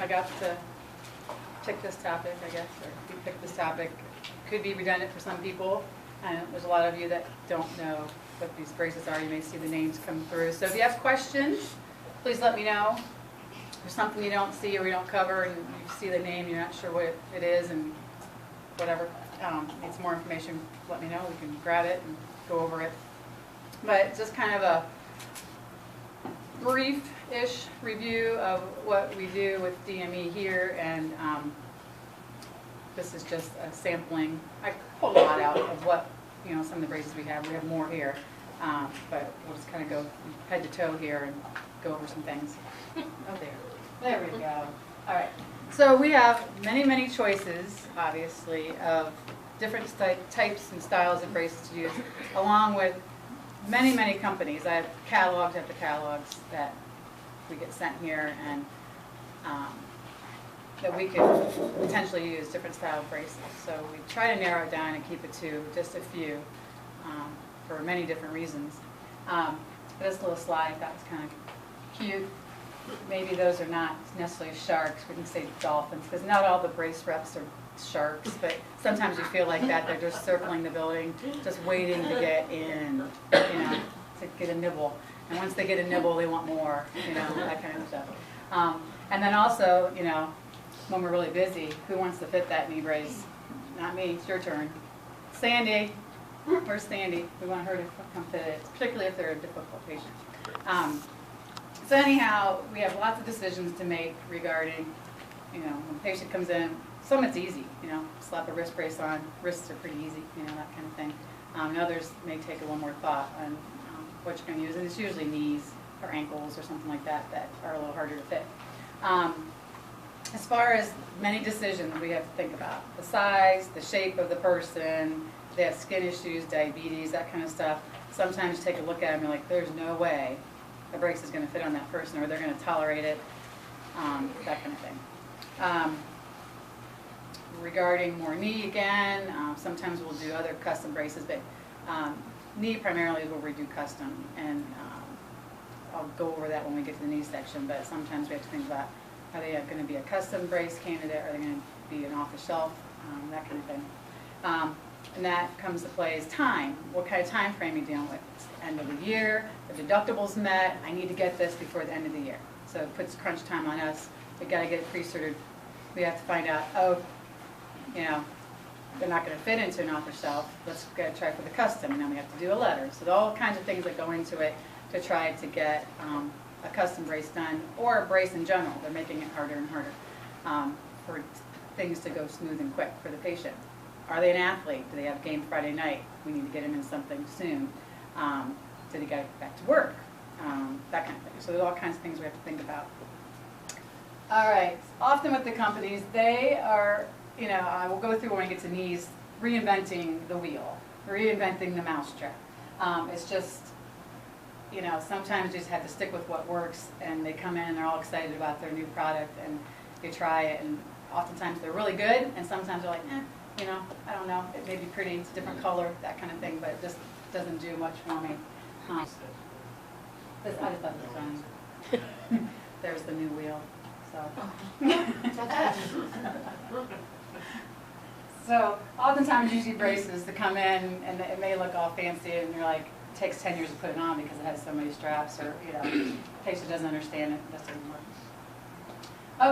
I got to pick this topic, I guess, or we picked this topic. Could be redundant for some people. And there's a lot of you that don't know what these braces are. You may see the names come through. So if you have questions, please let me know. If there's something you don't see or we don't cover and you see the name, you're not sure what it is and whatever, need some more information, let me know. We can grab it and go over it. But just kind of a brief-ish review of what we do with DME here, and this is just a sampling. I pulled a lot out of what, some of the braces we have. We have more here, but we'll just kind of go head to toe here and go over some things. Oh, there we go. All right. So we have many, many choices, obviously, of different types and styles of braces to use, along with many, many companies. I have catalogs after catalogs that we get sent here, and that we could potentially use different style of braces. So we try to narrow it down and keep it to just a few for many different reasons. This little slide I thought was kind of cute. Maybe those are not necessarily sharks. We can say dolphins, because not all the brace reps are sharks, but sometimes you feel like that. They're just circling the building, just waiting to get in, to get a nibble. And once they get a nibble, they want more, that kind of stuff. And then also, when we're really busy, who wants to fit that knee brace? Not me, it's your turn. Sandy, where's Sandy? We want her to come fit it, particularly if they're a difficult patient. So anyhow, we have lots of decisions to make regarding, when a patient comes in. Some it's easy, slap a wrist brace on. Wrists are pretty easy, that kind of thing. And others may take a little more thought on what you're going to use, and it's usually knees or ankles or something like that that are a little harder to fit. As far as many decisions we have to think about, the size, the shape of the person, if they have skin issues, diabetes, that kind of stuff. Sometimes you take a look at them and you're like, there's no way a brace is going to fit on that person, or they're going to tolerate it, that kind of thing. Regarding more knee again, sometimes we'll do other custom braces, but knee primarily is where we do custom, and I'll go over that when we get to the knee section, but sometimes we have to think about, are they going to be a custom brace candidate, are they going to be an off-the-shelf, that kind of thing. And that comes to play is time. What kind of time frame are you dealing with? It's the end of the year, the deductible's met, I need to get this before the end of the year. So it puts crunch time on us. We've got to get it pre-sorted. We have to find out, they're not going to fit into an off-the-shelf. Let's go try for the custom, and then we have to do a letter. So all kinds of things that go into it to try to get a custom brace done, or a brace in general. They're making it harder and harder for things to go smooth and quick for the patient. Are they an athlete? Do they have a game Friday night? We need to get them in something soon. Do they get back to work? That kind of thing. So there's all kinds of things we have to think about. All right. Often with the companies, they are, I will go through when we get to knees, reinventing the wheel, reinventing the mousetrap. It's just, sometimes you just have to stick with what works, and they come in and they're all excited about their new product, and you try it, and oftentimes they're really good, and sometimes they're like, I don't know, it may be pretty, it's a different color, that kind of thing, but it just doesn't do much for me. I just thought it was fun. There's the new wheel. So oftentimes you see braces that come in and it may look all fancy, and you're like, it takes 10 years to put it on because it has so many straps, or the patient doesn't understand it, it just doesn't work.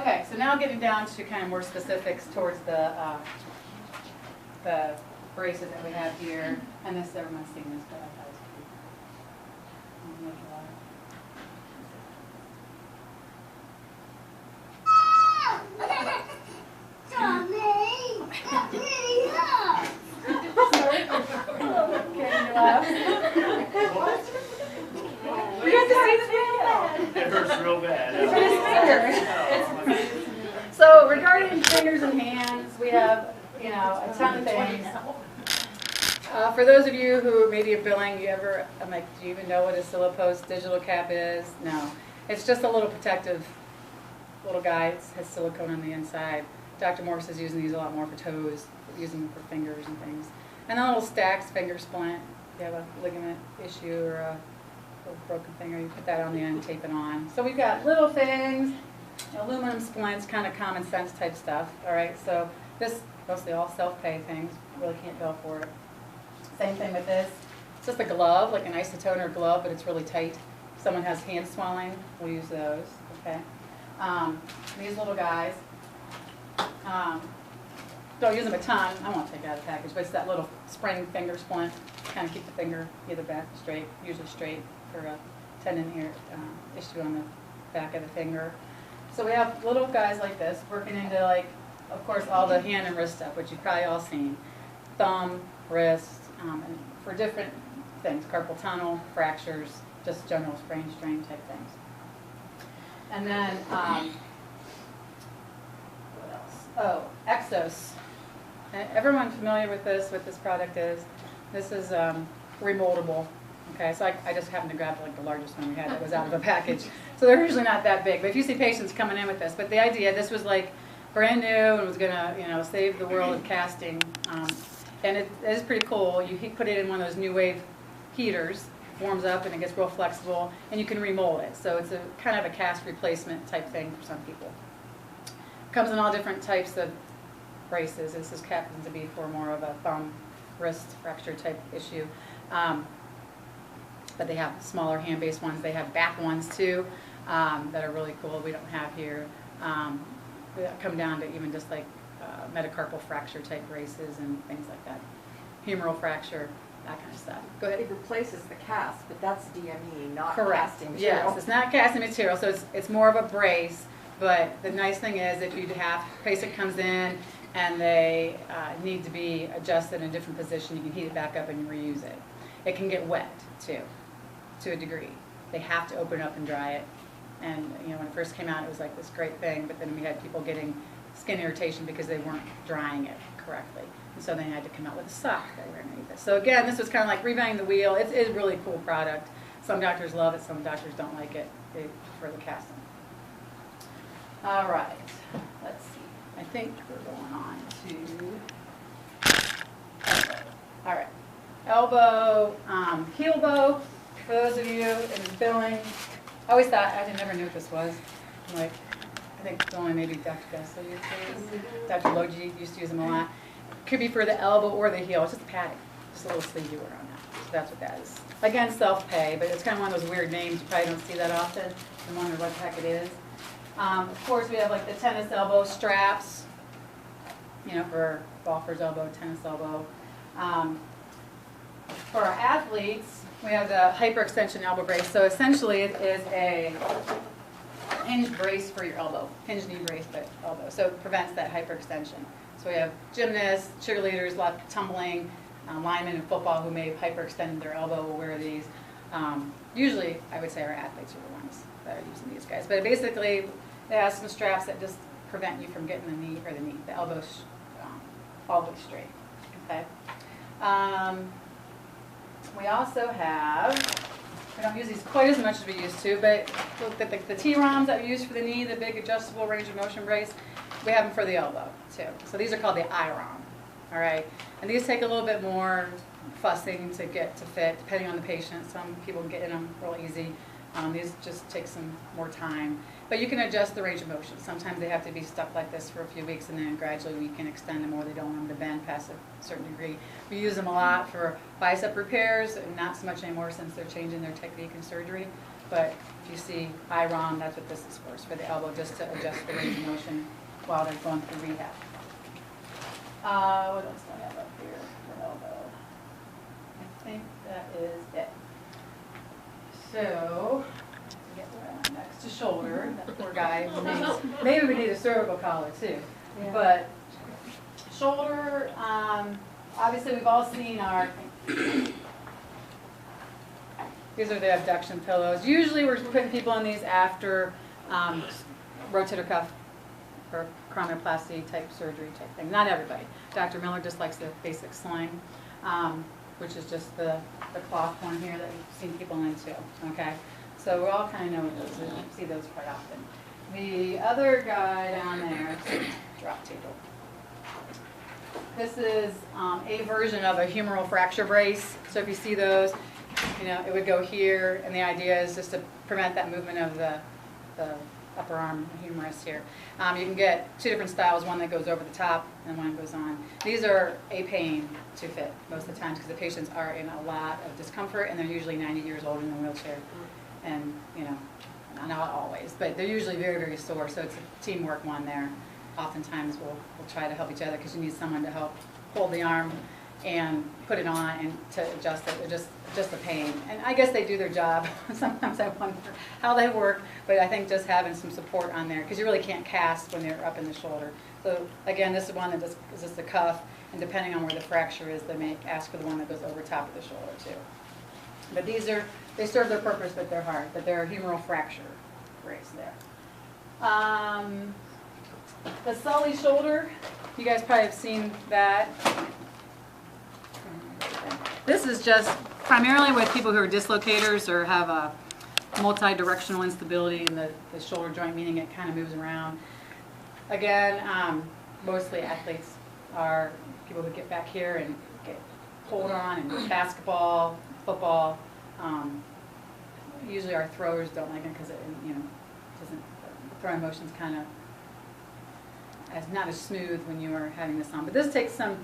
Okay, so now getting down to kind of more specifics towards the braces that we have here, and this, everyone's seen this, but I thought it was cute. It hurts real bad. So regarding fingers and hands, we have, a ton of things. For those of you who maybe are billing, I'm like, do you even know what a Silipost digital cap is? No. It's just a little protective little guy. It has silicone on the inside. Dr. Morris is using these a lot more for toes, using them for fingers and things. And a little Stax finger splint. If you have a ligament issue or a broken finger, you put that on the end and tape it on. So we've got little things Aluminum splints, kind of common sense type stuff, all right? So this, mostly all self-pay things, really can't bill for it. Same thing with this. It's just a glove, like an isotoner glove, but it's really tight. If someone has hand swelling, we'll use those, okay? These little guys, don't use them a ton. I won't take it out of the package, but it's that little spring finger splint, kind of keep the finger either back straight, usually straight for a tendon here issue on the back of the finger. So we have little guys like this working into, like, of course, all the hand and wrist stuff, which you've probably all seen. Thumb, wrist, and for different things, carpal tunnel, fractures, just general sprain, strain type things. And then, what else? Oh, Exos. Everyone familiar with this, what this product is? This is remoldable. Okay, so I just happened to grab like the largest one we had that was out of a package. So they're usually not that big, but if you see patients coming in with this, but the idea, this was like brand new and was gonna, you know, save the world of casting. And it is pretty cool. You put it in one of those new wave heaters, warms up and it gets real flexible, and you can remold it. So it's a kind of a cast replacement type thing for some people. Comes in all different types of braces. This is happens to be for more of a thumb, wrist fracture type issue. But they have smaller hand-based ones. They have back ones too that are really cool. We don't have here. They come down to even just like metacarpal fracture type braces and things like that. Humeral fracture, that kind of stuff. Go ahead. It replaces the cast, but that's DME, not Correct. casting material. Yes, it's not casting material, so it's more of a brace. But the nice thing is, if you have a patient comes in and they need to be adjusted in a different position, you can heat it back up and you reuse it. It can get wet too, to a degree. They have to open it up and dry it. And you know, when it first came out, it was like this great thing. But then we had people getting skin irritation because they weren't drying it correctly. And so they had to come out with a sock that were underneath it. So again, this was kind of like reinventing the wheel. It's a really cool product. Some doctors love it, some doctors don't like it. They prefer the casting. All right, let's see. I think we're going on to elbow. All right, elbow, heel bow. For those of you in billing, I always thought, I never knew what this was. I'm like, I think only maybe Dr. Gessler used to use. Dr. Logi used to use them a lot. Could be for the elbow or the heel. It's just a padding, just a little sleeve you wear on that. So that's what that is. Again, self-pay, but it's kind of one of those weird names. You probably don't see that often. I'm wondering what the heck it is. Of course, we have like the tennis elbow straps, you know, for golfer's elbow, tennis elbow. For our athletes, we have the hyperextension elbow brace. So essentially, it is a hinge brace for your elbow, hinge knee brace, but elbow. So it prevents that hyperextension. So we have gymnasts, cheerleaders, a lot of tumbling, linemen in football who may have hyperextended their elbow will wear these. Usually, I would say our athletes are the ones that are using these guys. But basically, they have some straps that just prevent you from getting the elbow all the way straight. Okay. We also have, we don't use these quite as much as we used to, but look at the T-ROMs that we use for the knee, the big adjustable range of motion brace, we have them for the elbow too. So these are called the IROM, all right? And these take a little bit more fussing to get to fit, depending on the patient. Some people get in them real easy. These just take some more time. But you can adjust the range of motion. Sometimes they have to be stuck like this for a few weeks, and then gradually we can extend them, or they don't want them to bend past a certain degree. We use them a lot for bicep repairs, and not so much anymore since they're changing their technique in surgery. But if you see IROM, that's what this is for. It's for the elbow, just to adjust the range of motion while they're going through rehab. What else do I have up here for elbow? I think that is it. So, to get where I'm next to shoulder, that poor guy needs, maybe we need a cervical collar too. Yeah. But shoulder, obviously we've all seen our, these are the abduction pillows. Usually we're putting people in these after rotator cuff or chronoplasty type surgery type thing. Not everybody. Dr. Miller just likes the basic sling, which is just the cloth one here that we've seen people into, okay? So we all kind of know what those are. You see those quite often. The other guy down there, drop table. This is a version of a humeral fracture brace. So if you see those, you know, it would go here, and the idea is just to prevent that movement of the upper arm humerus here. You can get two different styles, one that goes over the top and one that goes on. These are a pain to fit most of the times because the patients are in a lot of discomfort and they're usually 90 years old in a wheelchair. And, you know, not always, but they're usually very, very sore, so it's a teamwork one there. Oftentimes we'll try to help each other because you need someone to help hold the arm and put it on and to adjust it. They're just a pain. And I guess they do their job. Sometimes I wonder how they work, but I think just having some support on there, because you really can't cast when they're up in the shoulder. So again, this is one that is just a cuff, and depending on where the fracture is, they may ask for the one that goes over top of the shoulder too. But they serve their purpose, but they're hard. But they're a humeral fracture brace there. The Sully shoulder, you guys probably have seen that. This is just primarily with people who are dislocators or have a multi-directional instability in the shoulder joint, meaning it kind of moves around. Again, mostly athletes are people who get back here and get pulled on, and basketball, football. Usually our throwers don't like it because it, you know, doesn't, the throwing motion's kind of not as smooth when you are having this on. But this takes some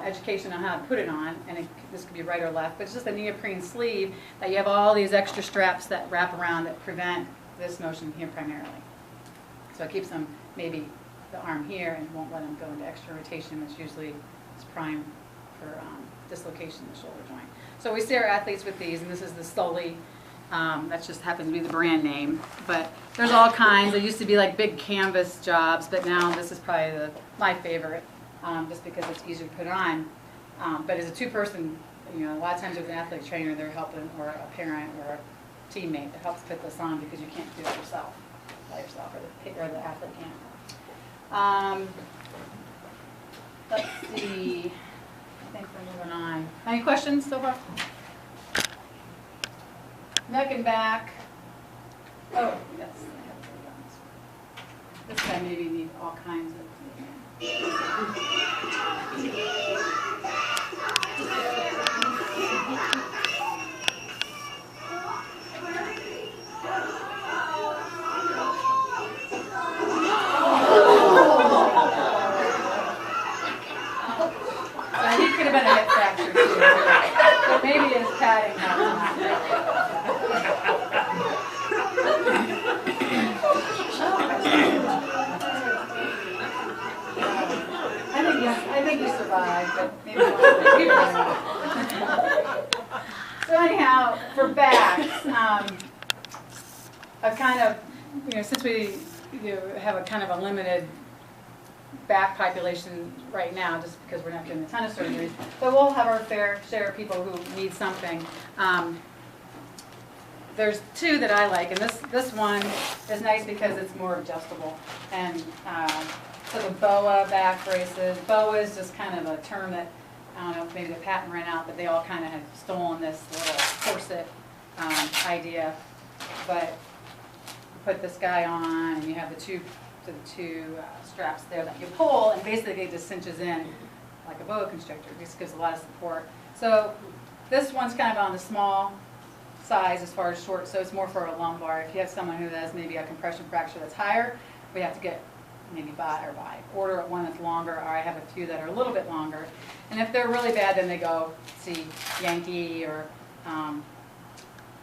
education on how to put it on, and this could be right or left, but it's just a neoprene sleeve that you have all these extra straps that wrap around that prevent this motion here primarily. So it keeps them, maybe the arm here, and won't let them go into extra rotation, which usually is prime for dislocation of the shoulder joint. So we see our athletes with these, and this is the Sully. That just happens to be the brand name, but there's all kinds. There used to be like big canvas jobs, but now this is probably my favorite, just because it's easier to put on. But as a two-person, you know, a lot of times with an athletic trainer, they're helping, or a parent or a teammate that helps put this on, because you can't do it yourself, by yourself, or the athlete can't. Let's see. I think we're moving on. Any questions so far? Neck and back. Oh, yes. This guy maybe needs all kinds of. He could have been a hip fracture too, but maybe his padding helped him out. I think you survived, but maybe So anyhow, for backs, I've kind of, you know, since we have a kind of a limited back population right now, just because we're not doing a ton of surgeries, but we'll have our fair share of people who need something. There's two that I like, and this one is nice because it's more adjustable. And so the BOA back braces. BOA is just kind of a term that, I don't know if maybe the patent ran out, but they all kind of have stolen this little corset idea. But you put this guy on, and you have the two straps there that you pull, and basically it just cinches in like a boa constrictor. This gives a lot of support. So this one's kind of on the small size as far as short, so it's more for a lumbar. If you have someone who has maybe a compression fracture that's higher, we have to get maybe order one that's longer, or I have a few that are a little bit longer. And if they're really bad, then they go see Yankee, or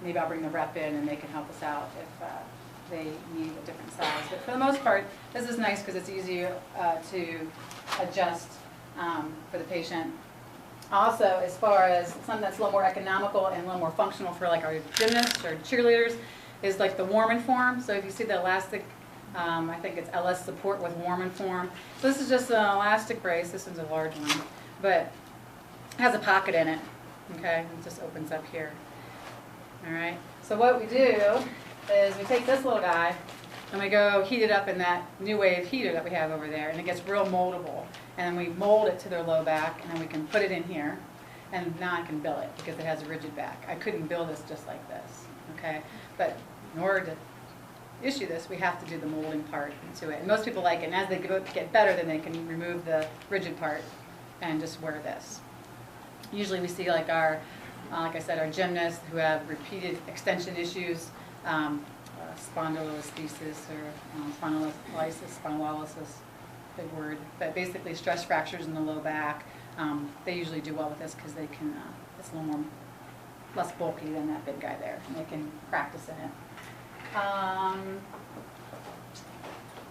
maybe I'll bring the rep in and they can help us out if they need a different size. But for the most part, this is nice because it's easy to adjust for the patient. Also, as far as something that's a little more economical and a little more functional for like our gymnasts or cheerleaders, is like the warm and form. So if you see the elastic, I think it's LS support with warm and form. So this is just an elastic brace. This one's a large one, but it has a pocket in it. Okay, it just opens up here. All right. So what we do is we take this little guy and we go heat it up in that new wave heater that we have over there, and it gets real moldable. And then we mold it to their low back, and then we can put it in here, and now I can bill it because it has a rigid back. I couldn't bill this just like this, okay? But in order to issue this, we have to do the molding part to it. And most people like it, and as they get better, then they can remove the rigid part and just wear this. Usually we see like our, like I said, our gymnasts who have repeated extension issues, spondylolisthesis or spondylolysis, big word, but basically stress fractures in the low back. They usually do well with this because they can, it's a little more, less bulky than that big guy there, and they can practice in it.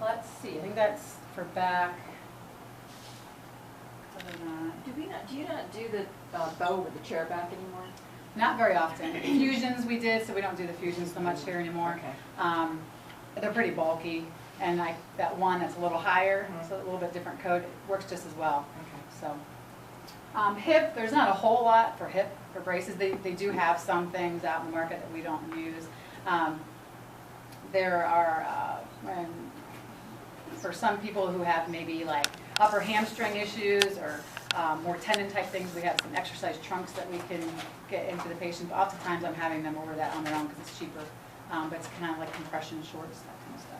Let's see, I think that's for back. Other than that, Do you not do the bow with the chair back anymore? not very often. Fusions we did, so we don't do the fusions so much here anymore. Okay. They're pretty bulky, and like that one that's a little higher, so a little bit different coat, it works just as well. Okay. So, hip, there's not a whole lot for hip, for braces. They do have some things out in the market that we don't use. There are, for some people who have maybe like upper hamstring issues or more tendon type things, we have some exercise trunks that we can get into the patient. But oftentimes I'm having them order that on their own because it's cheaper. But it's kind of like compression shorts, that kind of stuff.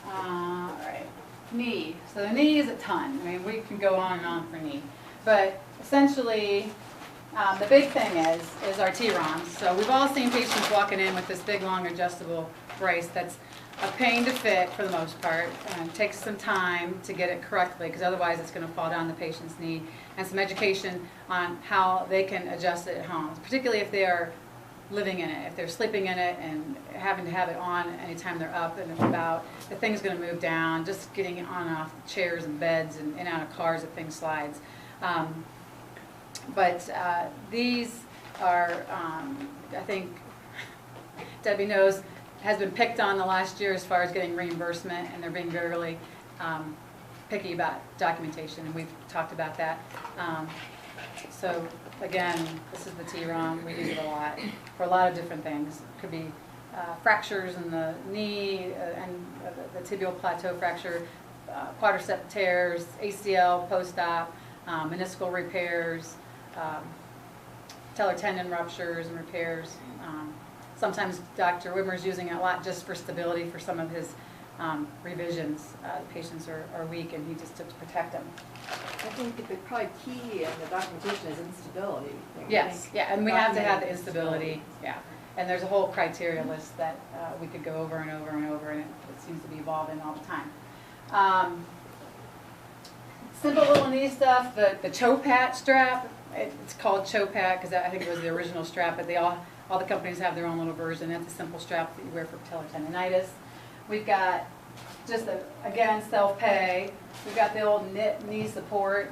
All right, knee. So the knee is a ton. I mean, we can go on and on for knee. But essentially, the big thing is our T-ROMs. So we've all seen patients walking in with this big, long, adjustable brace that's a pain to fit for the most part. It takes some time to get it correctly because otherwise it's going to fall down the patient's knee. And some education on how they can adjust it at home, particularly if they are living in it. If they're sleeping in it and having to have it on anytime they're up and about, the thing's going to move down, just getting it on and off chairs and beds and in and out of cars if things slides. But these are, I think Debbie knows, has been picked on the last year as far as getting reimbursement, and they're being very really picky about documentation, and we've talked about that. So again, this is the T-ROM. We use it a lot for a lot of different things. It could be fractures in the knee and the tibial plateau fracture, quadricep tears, ACL post-op, meniscal repairs, patellar tendon ruptures and repairs. Sometimes Dr. Wimmer's using it a lot just for stability for some of his revisions. The patients are weak and he just to protect them. I think the probably key in the documentation is instability. Yes, yeah, and we have to have the instability, yeah. And there's a whole criteria list that we could go over and over and over, and it seems to be evolving all the time. Simple little knee stuff, the Chopat strap. It's called Chopat because I think it was the original strap, but all the companies have their own little version. That's a simple strap that you wear for patellar tendonitis. We've got just, again, self-pay. We've got the old knit knee support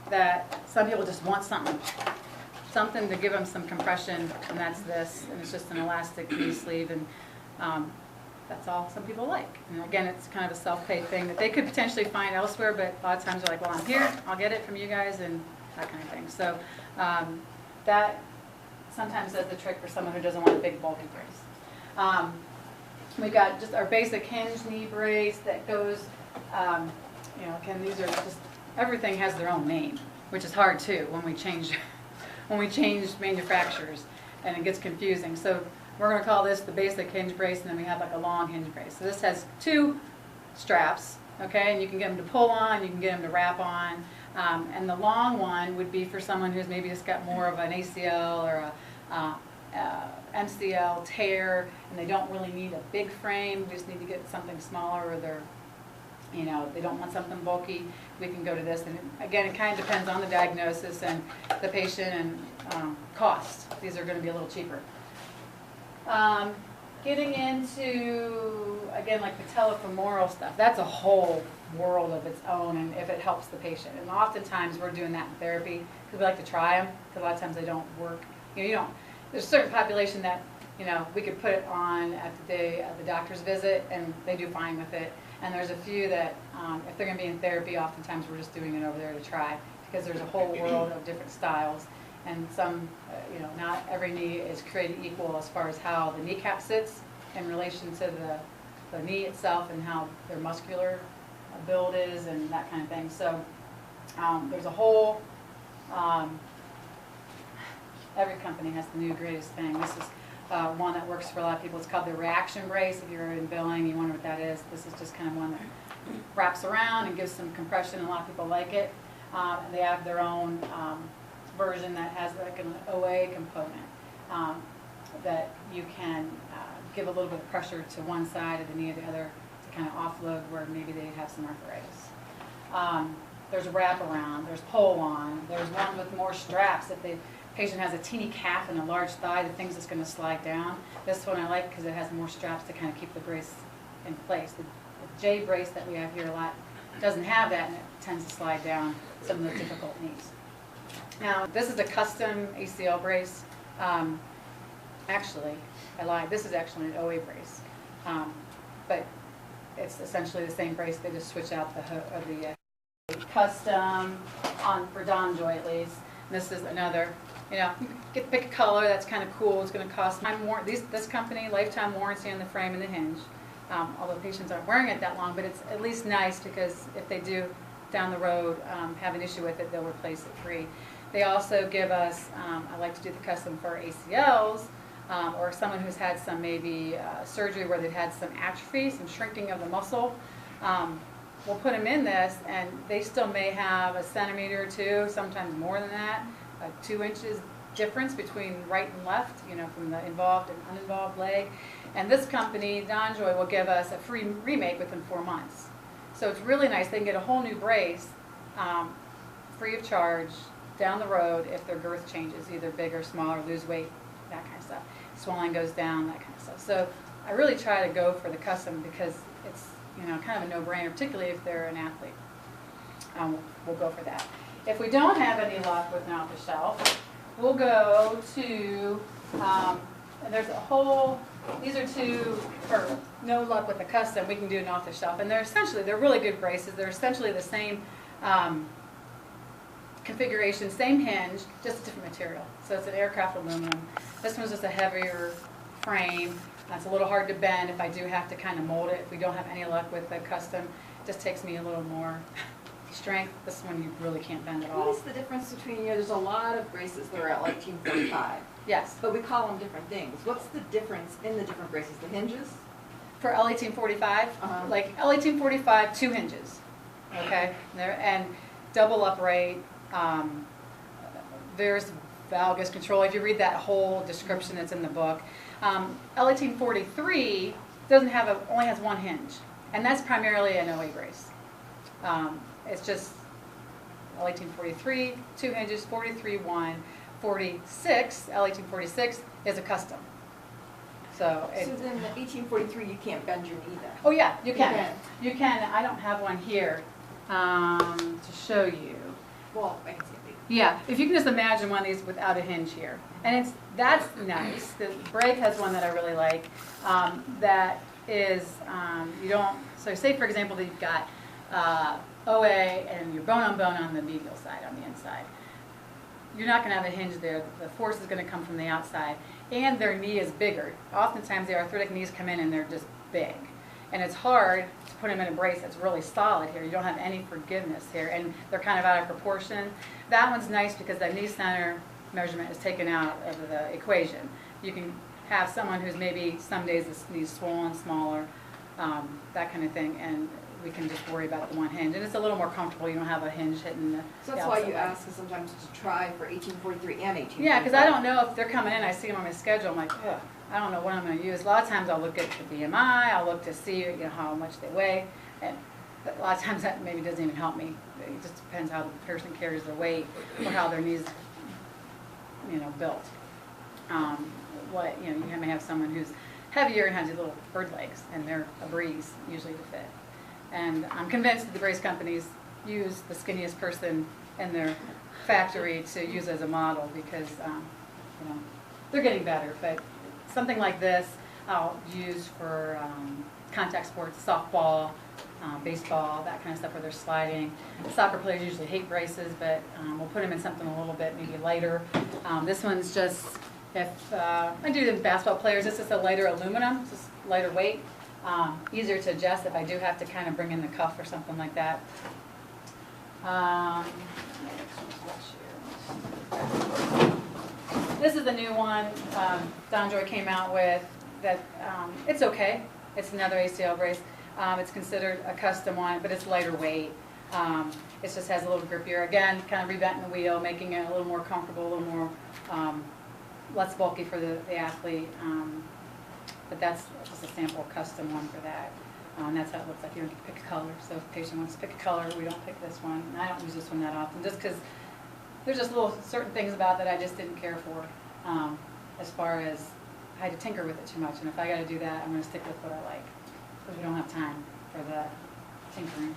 that some people just want something to give them some compression, and that's this. And it's just an elastic knee sleeve, and that's all some people like. And again, it's kind of a self-pay thing that they could potentially find elsewhere, but a lot of times they're like, well, I'm here, I'll get it from you guys, and that kind of thing. So that sometimes does the trick for someone who doesn't want a big bulky brace. We've got just our basic hinge knee brace that goes, you know, again, these are just, everything has their own name, which is hard too when we change manufacturers, and it gets confusing. So we're going to call this the basic hinge brace, and then we have like a long hinge brace. So this has two straps, okay, and you can get them to pull on, you can get them to wrap on. And the long one would be for someone who's maybe just got more of an ACL or a MCL tear, and they don't really need a big frame. We just need to get something smaller, or they're, you know, they don't want something bulky. We can go to this, and again, it kind of depends on the diagnosis and the patient and cost. These are going to be a little cheaper. Getting into, again, like patellofemoral stuff, that's a whole world of its own, and if it helps the patient. And oftentimes we're doing that in therapy because we like to try them, because a lot of times they don't work. You know, there's a certain population that, you know, we could put it on at the day of the doctor's visit and they do fine with it. And there's a few that, if they're going to be in therapy, oftentimes we're just doing it over there to try, because there's a whole world of different styles. And some, you know, not every knee is created equal as far as how the kneecap sits in relation to the knee itself and how their muscular build is and that kind of thing. So there's a whole, every company has the new greatest thing. This is one that works for a lot of people. It's called the reaction brace. If you're in billing, you wonder what that is. This is just kind of one that wraps around and gives some compression, and a lot of people like it. And they have their own version that has like an OA component that you can give a little bit of pressure to one side of the knee or the other to kind of offload where maybe they have some arthritis. There's wraparound, there's pull-on, there's one with more straps. If the patient has a teeny calf and a large thigh, the thing's just going to slide down. This one I like because it has more straps to kind of keep the brace in place. The J brace that we have here a lot doesn't have that, and it tends to slide down some of the difficult knees. Now, this is a custom ACL brace. Actually, I lied. This is actually an OA brace, but it's essentially the same brace. They just switch out the custom on for DonJoy at least. And this is another. You know, you pick a color that's kind of cool. It's going to cost this company lifetime warranty on the frame and the hinge. Although patients aren't wearing it that long, but it's at least nice because if they do down the road have an issue with it, they'll replace it free. They also give us, I like to do the custom for ACLs, or someone who's had some maybe surgery where they've had some atrophy, some shrinking of the muscle. We'll put them in this, and they still may have a centimeter or two, sometimes more than that, 2 inches difference between right and left, you know, from the involved and uninvolved leg. And this company, DonJoy, will give us a free remake within 4 months. So it's really nice. They can get a whole new brace free of charge down the road if their girth changes, either bigger, smaller, lose weight, that kind of stuff. Swelling goes down, that kind of stuff. So I really try to go for the custom because it's, you know, kind of a no-brainer, particularly if they're an athlete. We'll go for that. If we don't have any luck with an off-the-shelf, we'll go to, and there's a whole, these are two, for no luck with the custom, we can do an off-the-shelf. And they're really good braces. They're essentially the same configuration, same hinge, just a different material. So it's an aircraft aluminum. This one's just a heavier frame. It's a little hard to bend if I do have to kind of mold it. If we don't have any luck with the custom, it just takes me a little more strength. This one you really can't bend at all. What is the difference between, you know, there's a lot of braces that are at like 1845. Yes. But we call them different things. What's the difference in the different braces? The hinges? For L1845, like L1845, 2 hinges, okay? And double upright. There's valgus control. If you read that whole description that's in the book, L1843 only has 1 hinge, and that's primarily an OA brace. It's just L1843, 2 hinges, 43, 1, 46. L1846 is a custom. So then the 1843, you can't bend your knee then? Oh yeah, you can. You can. I don't have one here to show you. Well, I can see it. Yeah, if you can just imagine one of these without a hinge here. And that's nice. The Brake has one that I really like. That is, so say for example that you've got OA and you're bone on the medial side, on the inside. You're not going to have a hinge there. The force is going to come from the outside. And their knee is bigger. Oftentimes the arthritic knees come in and they're just big. And it's hard to put them in a brace that's really solid here. You don't have any forgiveness here. And they're kind of out of proportion. That one's nice because that knee center measurement is taken out of the equation. You can have someone who's maybe some days the knee's swollen, smaller, that kind of thing. And we can just worry about the one hinge. And it's a little more comfortable. You don't have a hinge hitting the So that's why you ask us sometimes to try for 1843 and 1845. Yeah, because I don't know if they're coming in. I see them on my schedule. I'm like, ugh, I don't know what I'm going to use. A lot of times I'll look at the BMI. I'll look to see how much they weigh. And a lot of times that maybe doesn't even help me. It just depends how the person carries their weight or how their knees, built. You may have someone who's heavier and has these little bird legs, and they're a breeze usually to fit. And I'm convinced that the brace companies use the skinniest person in their factory to use as a model because, they're getting better. But something like this I'll use for contact sports, softball, baseball, that kind of stuff where they're sliding. Soccer players usually hate braces, but we'll put them in something a little bit maybe lighter. This one's just, if I do the basketball players, this is a lighter aluminum, just lighter weight. Easier to adjust if I do have to kind of bring in the cuff or something like that. This is the new one DonJoy came out with. That it's okay. It's another ACL brace. It's considered a custom one, but it's lighter weight. It just has a little grippier. Again, kind of reventing the wheel, making it a little more comfortable, a little more less bulky for the athlete. but that's just a sample custom one for that. And that's how it looks like. You don't get to pick a color. So if the patient wants to pick a color, we don't pick this one. And I don't use this one that often, just because there's just little certain things about that I just didn't care for, as far as I had to tinker with it too much. And if I got to do that, I'm going to stick with what I like, because we don't have time for the tinkering.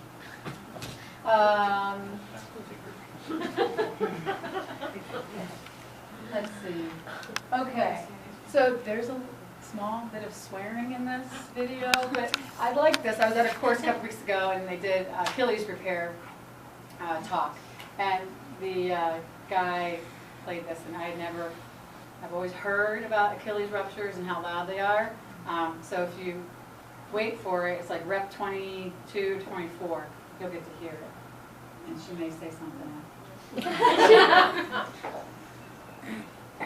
Let's see. Okay, so there's a small bit of swearing in this video, but I like this. I was at a course a couple weeks ago, and they did Achilles repair talk, and the guy played this, and I've always heard about Achilles ruptures and how loud they are. So if you wait for it, it's like rep 22, 24. You'll get to hear it, and she may say something else.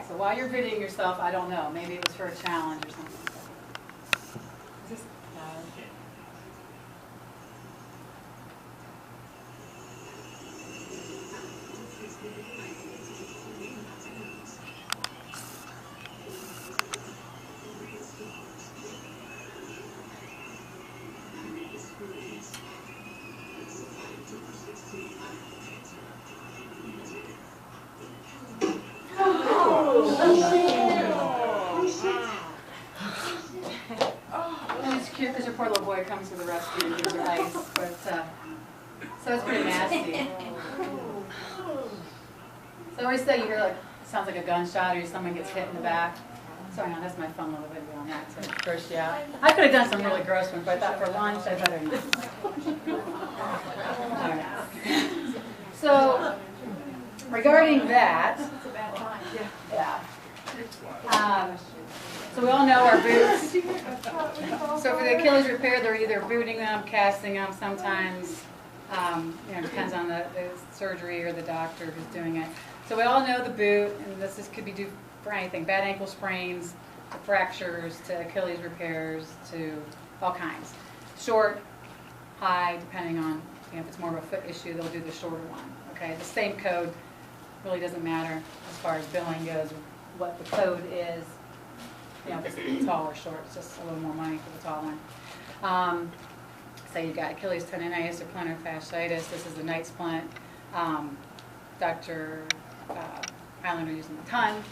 So while you're videoing yourself, I don't know. Maybe it was for a challenge or something. Is this loud? And it's cute because your poor little boy comes to the rescue and gives you ice, but so it's pretty nasty. So I always say you hear like, it sounds like a gunshot or someone gets hit in the back. So I know that's my fun little video on that to gross you out. I could have done some really gross ones, but I thought for lunch I better not. All right. So regarding that, yeah. So we all know our boots. So for the Achilles repair, they're either booting them, casting them. Sometimes, depends on the surgery or the doctor who's doing it. So we all know the boot, and this could be due for anything: bad ankle sprains, to fractures, to Achilles repairs, to all kinds. Short, high, depending on if it's more of a foot issue, they'll do the shorter one. Okay, the same code really doesn't matter as far as billing goes. What the code is, if it's tall or short, it's just a little more money for the tall one. So you've got Achilles tendonitis or plantar fasciitis. This is the night splint. Dr. Islander using a ton.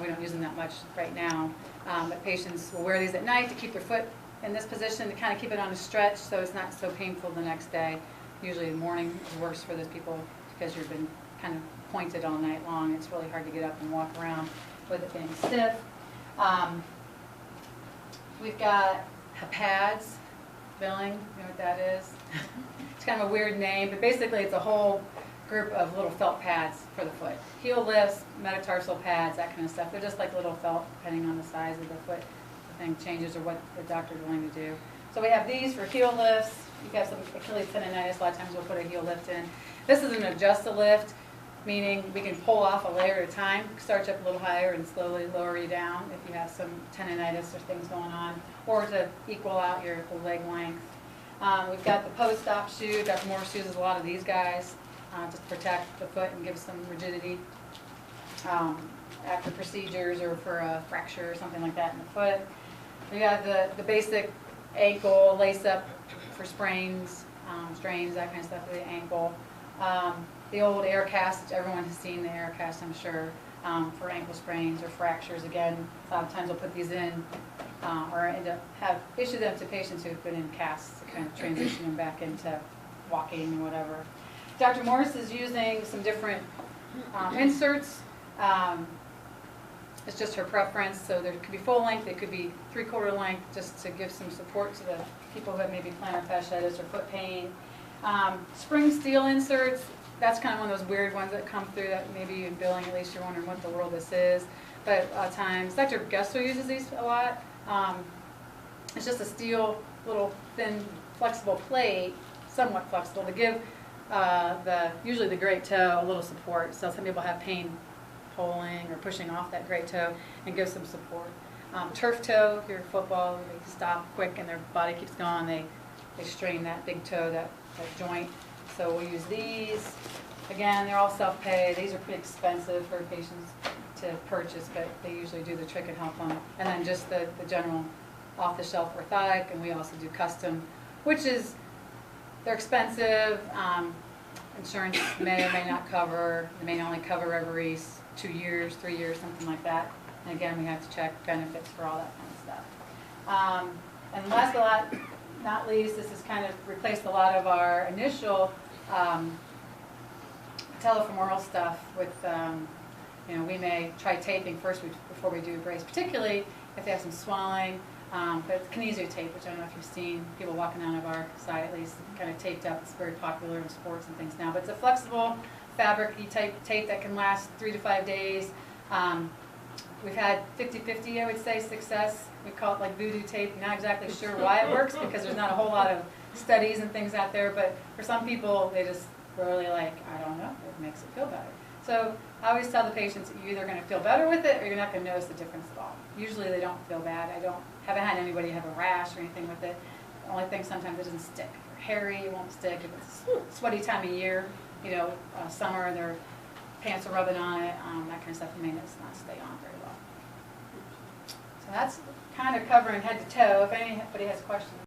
We don't use them that much right now. But patients will wear these at night to keep their foot in this position to kind of keep it on a stretch so it's not so painful the next day. Usually the morning is worse for those people because you've been kind of pointed all night long. It's really hard to get up and walk around with it being stiff. We've got pads, billing, you know what that is? It's kind of a weird name, but basically it's a whole group of little felt pads for the foot. Heel lifts, metatarsal pads, that kind of stuff. They're just like little felt, depending on the size of the foot. The thing changes or what the doctor's willing to do. So we have these for heel lifts. You've got some Achilles tendonitis, a lot of times we'll put a heel lift in. This is an adjust-a-lift, meaning we can pull off a layer at a time, start you up a little higher and slowly lower you down if you have some tendonitis or things going on, or to equal out your leg length. We've got the post-op shoe. Dr. Morris uses a lot of these guys just to protect the foot and give some rigidity after procedures or for a fracture or something like that in the foot. We got the basic ankle lace-up for sprains, strains, that kind of stuff for the ankle. The old air cast, everyone has seen the air cast, I'm sure, for ankle sprains or fractures. Again, a lot of times they'll put these in or issue them to patients who've been in casts to kind of transition them back into walking or whatever. Dr. Morris is using some different inserts. It's just her preference, so there could be full length, it could be 3/4 length, just to give some support to the people who have maybe plantar fasciitis or foot pain. Spring steel inserts, that's kind of one of those weird ones that come through that maybe in billing, at least you're wondering what the world this is. But a lot of times, Dr. Gessler uses these a lot. It's just a steel, little thin, flexible plate, somewhat flexible, to give usually the great toe a little support. So some people have pain pulling or pushing off that great toe and give some support. Turf toe, if you're football, they stop quick and their body keeps going, they strain that big toe, that joint. So we'll use these. Again, they're all self-pay. These are pretty expensive for patients to purchase, but they usually do the trick and help them. And then just the general off-the-shelf orthotic, and we also do custom, which is, they're expensive. Insurance may or may not cover. They may only cover every 2 years, 3 years, something like that. And again, we have to check benefits for all that kind of stuff. And last but not least, this has kind of replaced a lot of our initial patellofemoral stuff with, you know, we may try taping first before we do a brace, particularly if they have some swelling. But kinesio tape, which I don't know if you've seen people walking out of our side at least, kind of taped up. It's very popular in sports and things now. But it's a flexible fabric-y type tape that can last 3 to 5 days. We've had 50-50, I would say, success. We call it like voodoo tape. Not exactly sure why it works because there's not a whole lot of studies and things out there. But for some people, they just really like, I don't know, it makes it feel better. So I always tell the patients, you're either going to feel better with it or you're not going to notice the difference at all. Usually they don't feel bad. Haven't had anybody have a rash or anything with it. The only thing sometimes it doesn't stick. If you're hairy, it won't stick. If it's a sweaty time of year, you know, summer and their pants are rubbing on it, that kind of stuff, you may not stay on very well. So that's kind of covering head to toe. If anybody has questions.